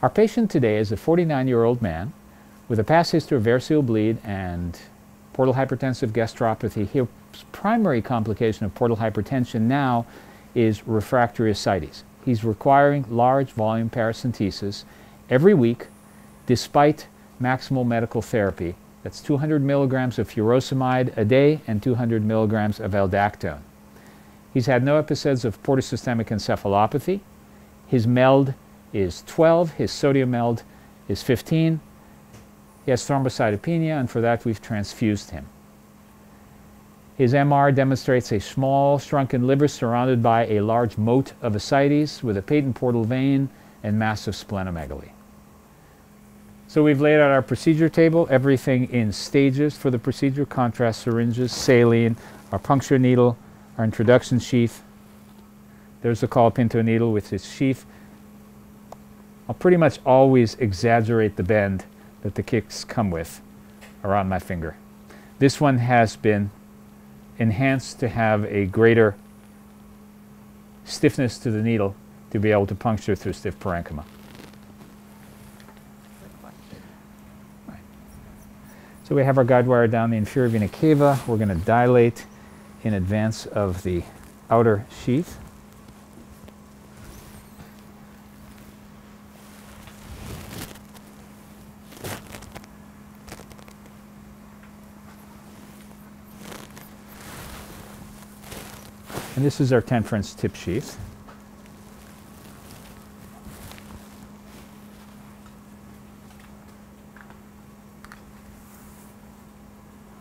Our patient today is a 49-year-old man with a past history of variceal bleed and portal hypertensive gastropathy. His primary complication of portal hypertension now is refractory ascites. He's requiring large volume paracentesis every week despite maximal medical therapy. That's 200 milligrams of furosemide a day and 200 milligrams of aldactone. He's had no episodes of portosystemic encephalopathy. His MELD is 12, his sodium MELD is 15. He has thrombocytopenia, and for that we've transfused him. His MR demonstrates a small shrunken liver surrounded by a large moat of ascites with a patent portal vein and massive splenomegaly. So we've laid out our procedure table, everything in stages for the procedure: contrast syringes, saline, our puncture needle, our introduction sheath. There's the colapinto needle with its sheath. I'll pretty much always exaggerate the bend that the kicks come with around my finger. This one has been enhanced to have a greater stiffness to the needle to be able to puncture through stiff parenchyma. Right. So we have our guide wire down the inferior vena cava. We're going to dilate in advance of the outer sheath. And this is our 10 French tip sheath.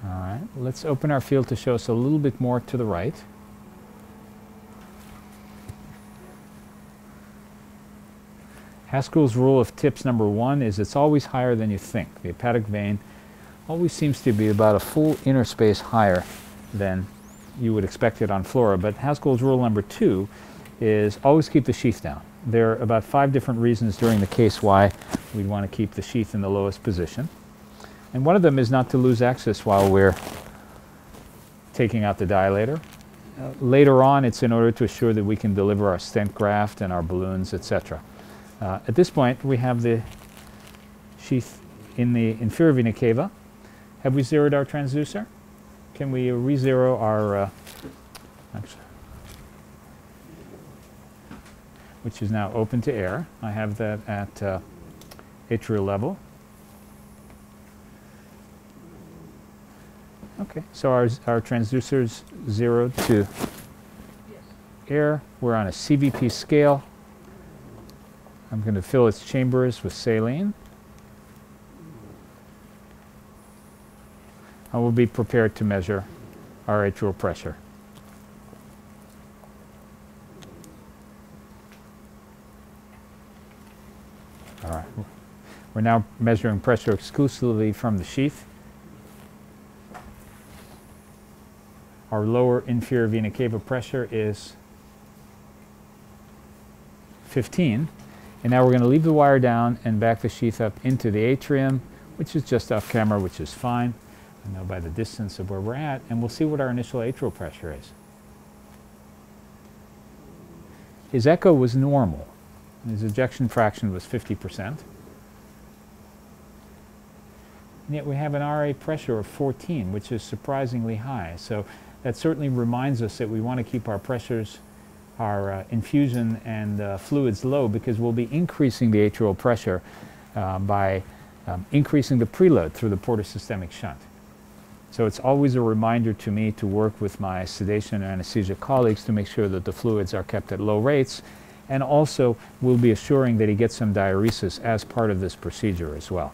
All right, let's open our field to show us a little bit more to the right. Haskell's rule of tips number 1 is it's always higher than you think. The hepatic vein always seems to be about a full inner space higher than you would expect it on flora, but Haskell's rule number 2 is always keep the sheath down. There are about 5 different reasons during the case why we'd want to keep the sheath in the lowest position. And one of them is not to lose access while we're taking out the dilator. Later on, it's in order to assure that we can deliver our stent graft and our balloons, etc. At this point, we have the sheath in the inferior vena cava. Have we zeroed our transducer? Can we re-zero our, which is now open to air. I have that at atrial level. Okay, so our transducer is zeroed to air. We're on a CVP scale. I'm going to fill its chambers with saline. I will be prepared to measure our atrial pressure. All right, we're now measuring pressure exclusively from the sheath. Our lower inferior vena cava pressure is 15. And now we're going to leave the wire down and back the sheath up into the atrium, which is just off camera, which is fine. I know by the distance of where we're at, and we'll see what our initial atrial pressure is. His echo was normal. His ejection fraction was 50%. And yet we have an RA pressure of 14, which is surprisingly high. So that certainly reminds us that we want to keep our pressures, our infusion and fluids low, because we'll be increasing the atrial pressure by increasing the preload through the portosystemic shunt. So it's always a reminder to me to work with my sedation and anesthesia colleagues to make sure that the fluids are kept at low rates, and also we'll be assuring that he gets some diuresis as part of this procedure as well.